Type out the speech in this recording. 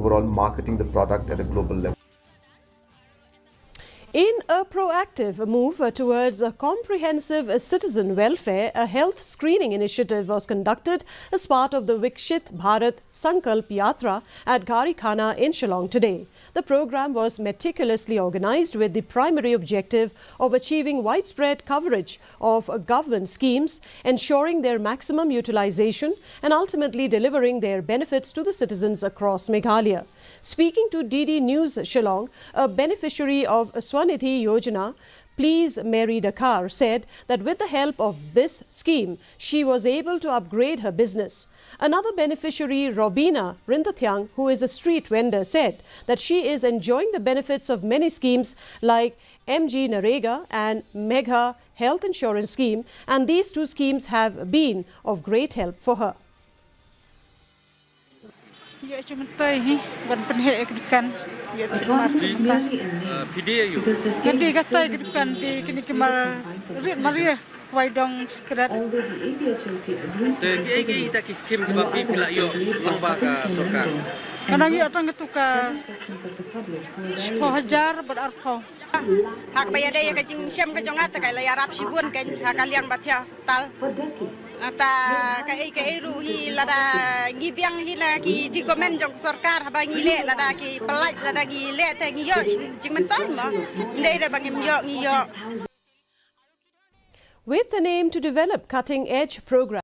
overall marketing the product at a global level. In a proactive move towards a comprehensive citizen welfare, a health screening initiative was conducted as part of the Vikasit Bharat Sankalp Yatra at Garikana in Shillong today. The program was meticulously organized with the primary objective of achieving widespread coverage of government schemes, ensuring their maximum utilization and ultimately delivering their benefits to the citizens across Meghalaya. Speaking to DD News Shillong, a beneficiary of Swanidhi Yojana, Please Mary Dakar, said that with the help of this scheme, she was able to upgrade her business. Another beneficiary, Robina Rindathyang, who is a street vendor, said that she is enjoying the benefits of many schemes like MG Narega and Megha Health Insurance Scheme, and these two schemes have been of great help for her. Hak bayar dia kecing siam kejong ata kai layar rap sibun kan hakalian batia tal ata kai ruhi lada ngibiang hila ki di komen jong sarkar haba ngile lada ki pelaj lada ngile te ngiyo jingmentai ma ndai da bangim yo ngiyo. With an aim to develop cutting-edge programs